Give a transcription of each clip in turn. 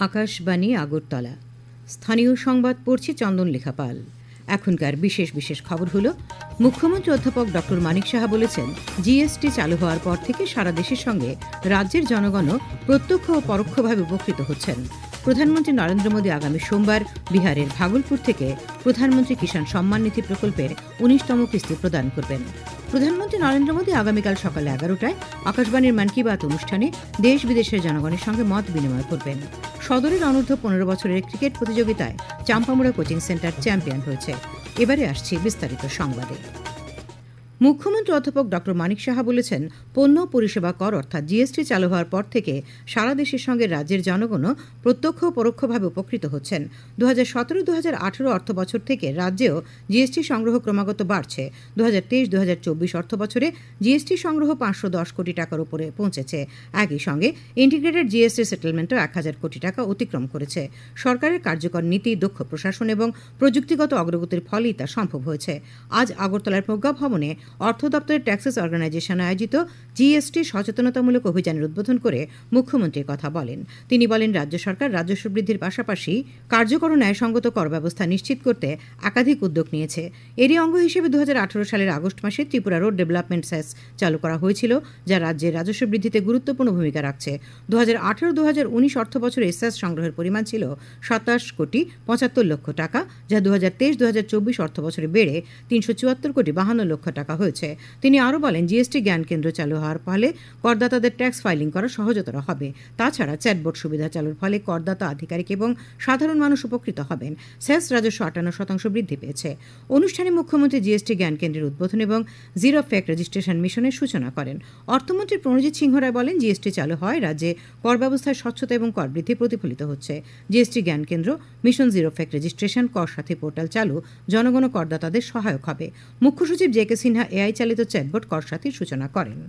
আকাশবাণী আগরতলা। স্থানীয় সংবাদ পড়ছি চন্দন লেখা পাল। এখনকার বিশেষ বিশেষ খবর হলো, মুখ্যমন্ত্রী অধ্যাপক ডক্টর মানিক সাহা বলেছেন, জিএসটি চালু হওয়ার পর থেকে সারা দেশের সঙ্গে রাজ্যের জনগণও প্রত্যক্ষ ও পরোক্ষভাবে উপকৃত হচ্ছেন। প্রধানমন্ত্রী নরেন্দ্র মোদী আগামী সোমবার বিহারের ভাগলপুর থেকে প্রধানমন্ত্রী কিষাণ সম্মান নিধি প্রকল্পের ১৯তম কিস্তি প্রদান করবেন। প্রধানমন্ত্রী নরেন্দ্র মোদী আগামীকাল সকাল ১১টায় আকাশবাণীর মন কি বাত অনুষ্ঠানে দেশ বিদেশের জনগণের সঙ্গে মত বিনিময় করবেন। সদরের অনূর্ধ্ব ১৫ বছরের ক্রিকেট প্রতিযোগিতায় চাম্পামুড়া কোচিং সেন্টার চ্যাম্পিয়ন হয়েছে। এবারে আসছি বিস্তারিত সংবাদে। মুখ্যমন্ত্রী অধ্যাপক ডক্টর মানিক সাহা বলেছেন, পণ্য পরিষেবা কর অর্থাৎ জিএসটি চালু হওয়ার পর থেকে সারা দেশের সঙ্গে রাজ্যের জনগণও প্রত্যক্ষ ও পরোক্ষভাবে উপকৃত হচ্ছেন। ২০১৭-২০১৮ অর্থ বছর থেকে রাজ্যেও জিএসটি সংগ্রহ ক্রমাগত বাড়ছে। ২০২৩-২০২৪ অর্থ বছরে জিএসটি সংগ্রহ ৫১০ কোটি টাকার উপরে পৌঁছেছে। একই সঙ্গে ইন্টিগ্রেটেড জিএসটি সেটেলমেন্টও ১,০০০ কোটি টাকা অতিক্রম করেছে। সরকারের কার্যকর নীতি, দক্ষ প্রশাসন এবং প্রযুক্তিগত অগ্রগতির ফলেই তা সম্ভব হয়েছে। আজ আগরতলার প্রজ্ঞা ভবনে অর্থ দপ্তরের ট্যাক্সেস অর্গানাইজেশন আয়োজিত জিএসটি সচেতনতামূলক অভিযানের উদ্বোধন করে মুখ্যমন্ত্রী কথা বলেন। তিনি বলেন, রাজ্য সরকার রাজস্ব বৃদ্ধির পাশাপাশি কার্যকর ও ন্যায়সঙ্গত কর ব্যবস্থা নিশ্চিত করতে একাধিক উদ্যোগ নিয়েছে। এরই অঙ্গ হিসেবে ২০১৮ সালের আগস্ট মাসে ত্রিপুরা রোড ডেভেলপমেন্ট সেস চালু করা হয়েছিল, যা রাজ্যের রাজস্ব বৃদ্ধিতে গুরুত্বপূর্ণ ভূমিকা রাখছে। ২০১৮-২০১৯ অর্থ বছরে সেস সংগ্রহের পরিমাণ ছিল ২৭ কোটি ৭৫ লক্ষ টাকা, যা ২০২৩-২০২৪ অর্থ বছরে বেড়ে ৩৭৪ কোটি ৫২ লক্ষ টাকা হয়েছে। তিনি আরও বলেন, জিএসটি জ্ঞান কেন্দ্র চালু হওয়ার ফলে করদাতাদের ট্যাক্স ফাইলিং করা সহজতর হবে। তাছাড়া চ্যাটবোর্ড সুবিধা চালুর ফলে করদাতা, আধিকারিক এবং সাধারণ মানুষ উপকৃত হবেন। সেস রাজস্ব ৫৮% বৃদ্ধি পেয়েছে। অনুষ্ঠানে মুখ্যমন্ত্রী জিএসটি জ্ঞান কেন্দ্রের উদ্বোধন এবং জিরো ফেক রেজিস্ট্রেশন মিশনের সূচনা করেন। অর্থমন্ত্রী প্রণজিৎ সিংহ রায় বলেন, জিএসটি চালু হয় রাজ্যে কর ব্যবস্থায় স্বচ্ছতা এবং কর বৃদ্ধি প্রতিফলিত হচ্ছে। জিএসটি জ্ঞান কেন্দ্র, মিশন জিরো ফেক রেজিস্ট্রেশন, কর সাথী পোর্টাল চালু জনগণ ও করদাতাদের সহায়ক হবে। মুখ্য সচিব জে.কে. সিনহা এআই চালিত চ্যাটবোট কর সাথীর সূচনা করেন।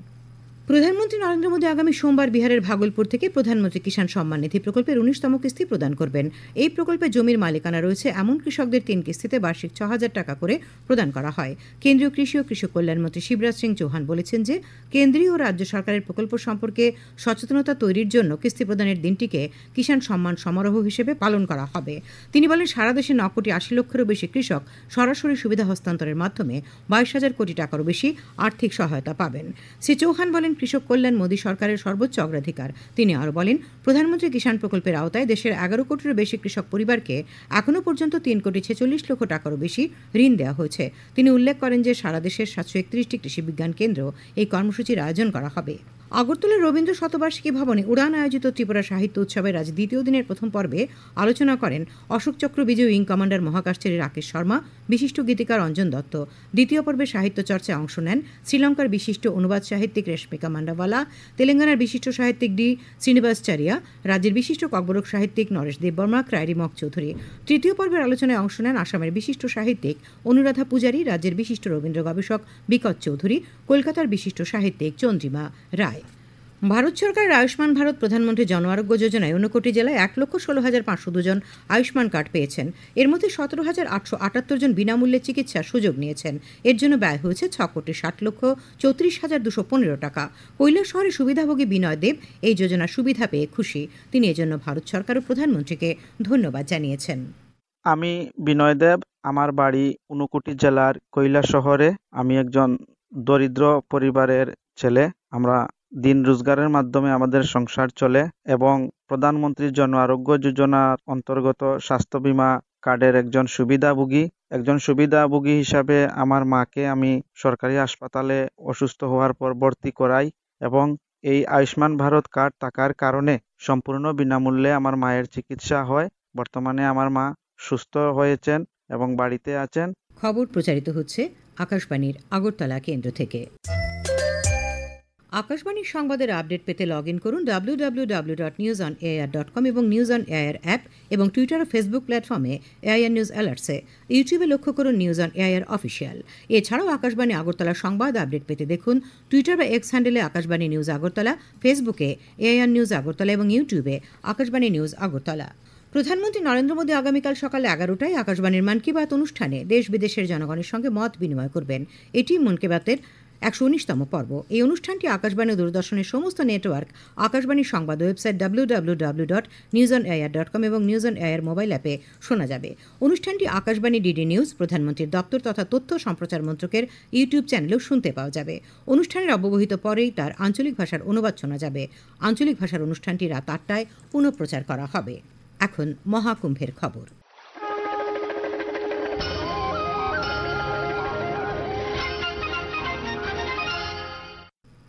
প্রধানমন্ত্রী নরেন্দ্র মোদী আগামী সোমবার বিহারের ভাগলপুর থেকে প্রধানমন্ত্রী কিষাণ সম্মান নিধি প্রকল্পের ১৯তম কিস্তি প্রদান করবেন। এই প্রকল্পে জমির মালিকানা রয়েছে এমন কৃষকদের ৩ কিস্তিতে বার্ষিক ৬,০০০ টাকা করে প্রদান করা হয়। কেন্দ্রীয় কৃষি ও কৃষক কল্যাণমন্ত্রী শিবরাজ সিং চৌহান বলেছেন যে, কেন্দ্রীয় ও রাজ্য সরকারের প্রকল্প সম্পর্কে সচেতনতা তৈরির জন্য কিস্তি প্রদানের দিনটিকে কিষাণ সম্মান সমারোহ হিসেবে পালন করা হবে। তিনি বলেন, সারা দেশে ৯ কোটি ৮০ লক্ষেরও বেশি কৃষক সরাসরি সুবিধা হস্তান্তরের মাধ্যমে ২২,০০০ কোটি টাকারও বেশি আর্থিক সহায়তা পাবেন। শ্রী চৌহান বলেন, কৃষক কল্যাণ মোদী সরকারের সর্বোচ্চ অগ্রাধিকার। তিনি আরও বলেন, প্রধানমন্ত্রী কিষাণ প্রকল্পের আওতায় দেশের ১১ কোটিরও বেশি কৃষক পরিবারকে এখনও পর্যন্ত ৩ কোটি ৪৬ লক্ষ টাকারও বেশি ঋণ দেওয়া হয়েছে। তিনি উল্লেখ করেন যে, সারা দেশের ৭৩১টি কৃষি বিজ্ঞান কেন্দ্র এই কর্মসূচির আয়োজন করা হবে। আগরতলার রবীন্দ্র শতবার্ষিকী ভবনে উড়ান আয়োজিত ত্রিপুরা সাহিত্য উৎসবের আজ দ্বিতীয় দিনের প্রথম পর্বে আলোচনা করেন অশোক চক্র বিজয়ী উইং কমান্ডার মহাকাশচারী রাকেশ শর্মা, বিশিষ্ট গীতিকার অঞ্জন দত্ত। দ্বিতীয় পর্বে সাহিত্য চর্চায় অংশ নেন শ্রীলঙ্কার বিশিষ্ট অনুবাদ সাহিত্যিক রেশমিকা মান্ডাওয়ালা, তেলেঙ্গানার বিশিষ্ট সাহিত্যিক ডি শ্রীনিবাসাচারিয়া, রাজ্যের বিশিষ্ট ককবরক সাহিত্যিক নরেশ দেববর্মা, ক্রাইরি মক চৌধুরী। তৃতীয় পর্বের আলোচনায় অংশ নেন আসামের বিশিষ্ট সাহিত্যিক অনুরাধা পূজারী, রাজ্যের বিশিষ্ট রবীন্দ্র গবেষক বিকট চৌধুরী, কলকাতার বিশিষ্ট সাহিত্যিক চন্দ্রিমা রায়। ভারত সরকারের আয়ুষ্মান ভারত প্রধানমন্ত্রী জন আরোগ্য যোজনায় ৫৯ জেলায় ১,১৬,৫০২ জন আয়ুষ্মান কার্ড পেয়েছেন। এর মধ্যে ১৭,৮৭৮ জন বিনামূল্যে চিকিৎসার সুযোগ নিয়েছেন। এর জন্য ব্যয় হয়েছে ৬,৬০,৩৬,২১৫ টাকা। কৈলাসহরে সুবিধাভোগী বিনয় দেব এই যোজনার সুবিধা পেয়ে খুশি। তিনি এজন্য ভারত সরকার ও প্রধানমন্ত্রীকে ধন্যবাদ জানিয়েছেন। আমি বিনয় দেব, আমার বাড়ি ঊনকোটি জেলার কৈলাসহরে। আমি একজন দরিদ্র পরিবারের ছেলে। আমরা দিন রোজগারের মাধ্যমে আমাদের সংসার চলে এবং প্রধানমন্ত্রী জন আরোগ্য যোজনার অন্তর্গত স্বাস্থ্য বীমা কার্ডের একজন সুবিধাভোগী হিসাবে আমার মাকে আমি সরকারি হাসপাতালে অসুস্থ হওয়ার পর ভর্তি করাই এবং এই আয়ুষ্মান ভারত কার্ড থাকার কারণে সম্পূর্ণ বিনামূল্যে আমার মায়ের চিকিৎসা হয়। বর্তমানে আমার মা সুস্থ হয়েছেন এবং বাড়িতে আছেন। খবর প্রচারিত হচ্ছে আকাশবাণীর আগরতলা কেন্দ্র থেকে। আকাশবাণীর সংবাদের আপডেট পেতে লগ ইন করুন www.newsonair.com এবং নিউজ অন এআইআর অ্যাপ এবং টুইটার ও ফেসবুক প্ল্যাটফর্মে এআইআর নিউজ অ্যালার্টসে। ইউটিউবে লক্ষ্য করুন নিউজ অন এআইআর অফিসিয়াল। এছাড়াও আকাশবাণী আগরতলা সংবাদ আপডেট পেতে দেখুন টুইটার বা এক্স হ্যান্ডেলে আকাশবাণী নিউজ আগরতলা, ফেসবুকে এআইআর নিউজ আগরতলা এবং ইউটিউবে আকাশবাণী নিউজ আগরতলা। প্রধানমন্ত্রী নরেন্দ্র মোদী আগামীকাল সকাল ১১টায় আকাশবাণীর মন কি বাত অনুষ্ঠানে দেশ বিদেশের জনগণের সঙ্গে মত বিনিময় করবেন। এটি মন কি বাতের 119তম পর্ব। এই অনুষ্ঠানটি আকাশবাণী ও দূরদর্শনের সমস্ত নেটওয়ার্ক, আকাশবাণী সংবাদ ওয়েবসাইট www.newsonair.com এবং নিউজ অন এয়ার মোবাইল অ্যাপে শোনা যাবে। অনুষ্ঠানটি আকাশবাণী ডিডি নিউজ, প্রধানমন্ত্রীর দপ্তর তথা তথ্য সম্প্রচার মন্ত্রকের ইউটিউব চ্যানেলেও শুনতে পাওয়া যাবে। অনুষ্ঠানের অব্যবহিত পরেই তার আঞ্চলিক ভাষার অনুবাদ শোনা যাবে। আঞ্চলিক ভাষার অনুষ্ঠানটি রাত 8টায় পুনঃপ্রচার করা হবে। এখন মহাকুম্ভের খবর।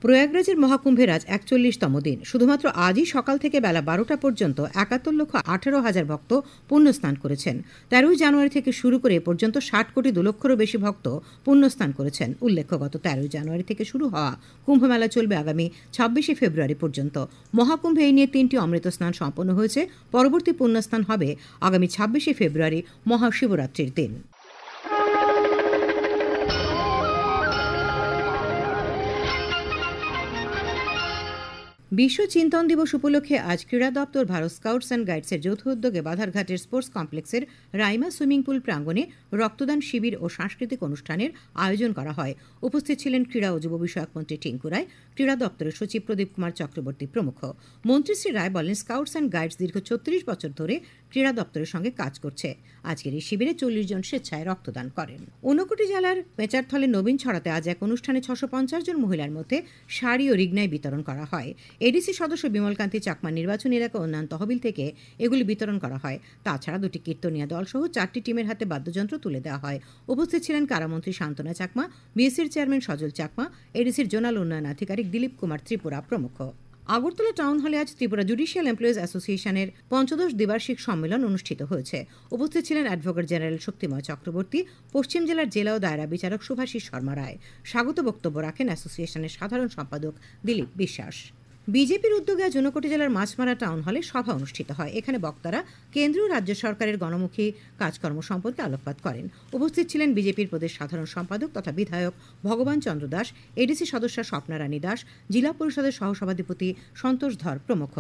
প্রয়াগরাজের মহাকুম্ভের আজ 41তম দিন। শুধুমাত্র আজই সকাল থেকে বেলা 12টা পর্যন্ত 71,18,000 ভক্ত পুণ্যস্নান করেছেন। 13 জানুয়ারি থেকে শুরু করে এ পর্যন্ত 60 কোটি 2 লক্ষেরও বেশি ভক্ত পুণ্যস্নান করেছেন। উল্লেখ্য, গত 13 জানুয়ারি থেকে শুরু হওয়া কুম্ভমেলা চলবে আগামী 26শে ফেব্রুয়ারি পর্যন্ত। মহাকুম্ভে এই নিয়ে 3টি অমৃত স্নান সম্পন্ন হয়েছে। পরবর্তী পুণ্যস্নান হবে আগামী 26শে ফেব্রুয়ারি মহাশিবরাত্রির দিন। বিশ্ব চিন্তন দিবস উপলক্ষে আজ ক্রীড়া দপ্তর, ভারত স্কাউটস অ্যান্ড গাইডসের যৌথ উদ্যোগে বাধারঘাটের স্পোর্টস কমপ্লেক্সের রাইমা সুইমিং পুল প্রাঙ্গণে রক্তদান শিবির ও সাংস্কৃতিক অনুষ্ঠানের আয়োজন করা হয়। উপস্থিত ছিলেন ক্রীড়া ও যুব বিষয়ক মন্ত্রী টিঙ্কু রায়, ক্রীড়া দপ্তরের সচিব প্রদীপ কুমার চক্রবর্তী প্রমুখ। মন্ত্রী শ্রী রায় বলেন, স্কাউটস অ্যান্ড গাইডস দীর্ঘ 36 বছর ধরে ক্রীড়া দপ্তরের সঙ্গে কাজ করছে। আজকের এই শিবিরে 40 জন স্বেচ্ছায় রক্তদান করেন। ঊনকোটি জেলার মেচারথলে নবীন ছড়াতে আজ এক অনুষ্ঠানে 650 জন মহিলার মধ্যে শাড়ি ও রিগনাই বিতরণ করা হয়। এডিসি সদস্য বিমলকান্তি চাকমা নির্বাচনী এলাকা উন্নয়ন তহবিল থেকে এগুলি বিতরণ করা হয়। তাছাড়া 2টি কীর্তনিয়া দল সহ 4টি টিমের হাতে বাদ্যযন্ত্র তুলে দেওয়া হয়। উপস্থিত ছিলেন কারামন্ত্রী শান্তনা চাকমা, বিএসসির চেয়ারম্যান সজল চাকমা, এডিসির জোনাল উন্নয়ন আধিকারিক দিলীপ কুমার ত্রিপুরা প্রমুখ। আগরতলা টাউন হলে আজ ত্রিপুরা জুডিশিয়াল এমপ্লয়িজ অ্যাসোসিয়েশনের 15দশ দ্বিবার্ষিক সম্মেলন অনুষ্ঠিত হয়েছে। উপস্থিত ছিলেন অ্যাডভোকেট জেনারেল শক্তিময় চক্রবর্তী, পশ্চিম জেলার জেলা ও দায়রা বিচারক শুভাশিস শর্মা রায়। স্বাগত বক্তব্য রাখেন অ্যাসোসিয়েশনের সাধারণ সম্পাদক দিলীপ বিশ্বাস। বিজেপির উদ্যোগে আজ ঊনকোটি জেলার মাছমারা টাউন হলে সভা অনুষ্ঠিত হয়। এখানে বক্তারা কেন্দ্র ও রাজ্য সরকারের গণমুখী কাজকর্ম সম্পর্কে আলোকপাত করেন। উপস্থিত ছিলেন বিজেপির প্রদেশ সাধারণ সম্পাদক তথা বিধায়ক ভগবান চন্দ্র দাস, এডিসি সদস্য স্বপ্নারানী দাস, জেলা পরিষদের সহসভাধিপতি সন্তোষ ধর প্রমুখ।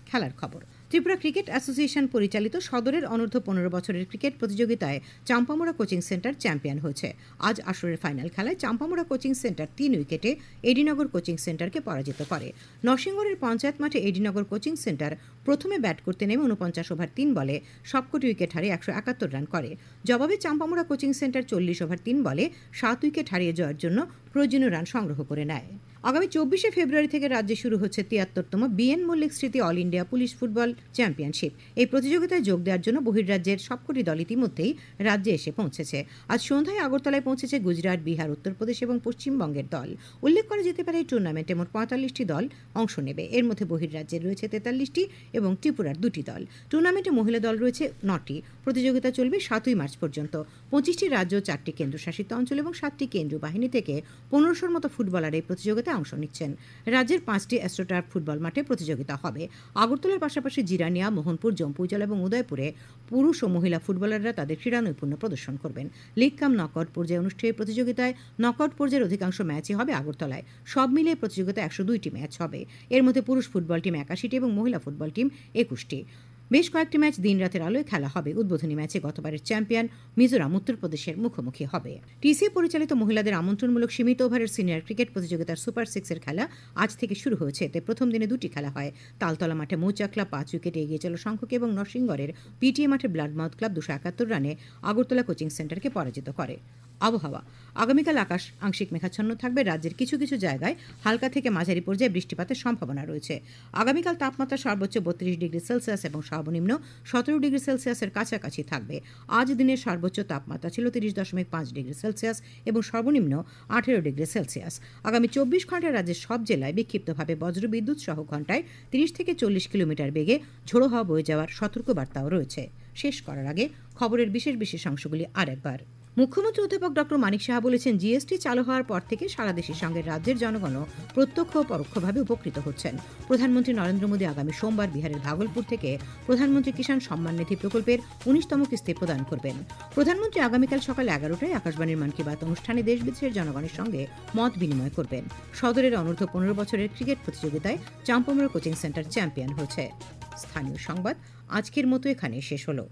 খেলার খবর। ত্রিপুরা ক্রিকেট অ্যাসোসিয়েশন পরিচালিত সদরের অনূর্ধ্ব 15 বছরের ক্রিকেট প্রতিযোগিতায় চাম্পামুড়া কোচিং সেন্টার চ্যাম্পিয়ন হয়েছে। আজ আসরের ফাইনাল খেলায় চাম্পামুড়া কোচিং সেন্টার 3 উইকেটে এডিনগর কোচিং সেন্টারকে পরাজিত করে। নরসিংগড়ের পঞ্চায়েত মাঠে এডিনগর কোচিং সেন্টার প্রথমে ব্যাট করতে নেমে 49 ওভার 3 বলে সবকটি উইকেট হারিয়ে 171 রান করে। জবাবে চাম্পামুড়া কোচিং সেন্টার 40 ওভার 3 বলে 7 উইকেট হারিয়ে জয়ের জন্য প্রয়োজনীয় রান সংগ্রহ করে নেয়। আগামী 24শে ফেব্রুয়ারি থেকে রাজ্যে শুরু হচ্ছে 73তম বিএন মল্লিক স্মৃতি all India police football championship. এই প্রতিযোগিতায় যোগ দেওয়ার জন্য বহির্রাজ্যের সবকটি দল ইতিমধ্যেই রাজ্যে এসে পৌঁছেছে। আজ সন্ধ্যায় আগরতলায় পৌঁছেছে গুজরাট, বিহার, উত্তরপ্রদেশ এবং পশ্চিমবঙ্গের দল। উল্লেখ করা যেতে পারে এই টুর্নামেন্টে মোট 45টি দল অংশ নেবে। এর মধ্যে বহির্রাজ্যের রয়েছে 43টি এবং ত্রিপুরার 2টি দল। টুর্নামেন্টে মহিলা দল রয়েছে 9টি। প্রতিযোগিতা চলবে 7ই মার্চ পর্যন্ত। 25টি রাজ্য, 4টি কেন্দ্রশাসিত অঞ্চল এবং 7টি কেন্দ্রীয় বাহিনী থেকে 1500-র মতো ফুটবলার এই প্রতিযোগিতায় অংশ নিচ্ছেন। রাজ্যের 5টি অ্যাস্ট্রোটার্ফ ফুটবল মাঠে প্রতিযোগিতা হবে। আগরতলার পাশাপাশি জিরানিয়া, মোহনপুর, জম্পুইজলা এবং উদয়পুরে পুরুষ ও মহিলা ফুটবলাররা তাদের ক্রীড়া নৈপুণ্য প্রদর্শন করবেন। লিগ কাম নকআউট পর্যায়ে অনুষ্ঠিত এই প্রতিযোগিতায় নকআউট পর্যায়ের অধিকাংশ ম্যাচই হবে আগরতলায়। সব মিলিয়ে প্রতিযোগিতায় 102টি ম্যাচ হবে। এর মধ্যে পুরুষ ফুটবল টিম 81টি এবং মহিলা ফুটবল টিম 21টি। বেশ কয়েকটি ম্যাচ দিন রাতের আলোয় খেলা হবে। উদ্বোধনী ম্যাচে গতবারের চ্যাম্পিয়ন মিজোরাম উত্তরপ্রদেশের মুখোমুখি হবে। টিসি পরিচালিত মহিলাদের আমন্ত্রণমূলক সীমিত ওভারের সিনিয়র ক্রিকেট প্রতিযোগিতার সুপার 6-এর খেলা আজ থেকে শুরু হয়েছে। এতে প্রথম দিনে 2টি খেলা হয়। তালতলা মাঠে মৌচাক ক্লাব 5 উইকেটে এগিয়ে চলা সংখ্যকে এবং নরসিংগড়ের পিটিএ মাঠে ব্লাডমাউথ ক্লাব 271 রানে আগরতলা কোচিং সেন্টারকে পরাজিত করে। আবহাওয়া। আগামীকাল আকাশ আংশিক মেঘাচ্ছন্ন থাকবে। রাজ্যের কিছু কিছু জায়গায় হালকা থেকে মাঝারি পর্যায়ে বৃষ্টিপাতের সম্ভাবনা রয়েছে। আগামীকাল তাপমাত্রা সর্বোচ্চ 32 ডিগ্রি সেলসিয়াস এবং সর্বনিম্ন 17 ডিগ্রি সেলসিয়াসের কাছাকাছি থাকবে। আজ দিনের সর্বোচ্চ তাপমাত্রা ছিল 30.5 ডিগ্রি সেলসিয়াস এবং সর্বনিম্ন 18 ডিগ্রি সেলসিয়াস। আগামী 24 ঘন্টায় রাজ্যের সব জেলায় বিক্ষিপ্তভাবে বজ্রবিদ্যুৎ সহ ঘন্টায় 30 থেকে 40 কিলোমিটার বেগে ঝোড়ো হাওয়া বয়ে যাওয়ার সতর্কবার্তাও রয়েছে। শেষ করার আগে খবরের বিশেষ অংশগুলি আরেকবার। মুখ্যমন্ত্রী অধ্যাপক ডক্টর মানিক সাহা বলেছেন, জিএসটি চালু হওয়ার পর থেকে সারা দেশের সঙ্গে রাজ্যের জনগণও প্রত্যক্ষ ও পরোক্ষভাবে উপকৃত হচ্ছেন। প্রধানমন্ত্রী নরেন্দ্র মোদী আগামী সোমবার বিহারের ভাগলপুর থেকে প্রধানমন্ত্রী কিষাণ সম্মান নিধি প্রকল্পের 19তম কিস্তি প্রদান করবেন। প্রধানমন্ত্রী আগামীকাল সকাল 11টায় আকাশবাণীর মন কি বাত অনুষ্ঠানে দেশ বিদেশের জনগণের সঙ্গে মত বিনিময় করবেন। সদরের অনূর্ধ্ব 15 বছরের ক্রিকেট প্রতিযোগিতায় চাম্পামুড়া কোচিং সেন্টার চ্যাম্পিয়ন হয়েছে। স্থানীয় সংবাদ আজকের মতো এখানে শেষ হলো।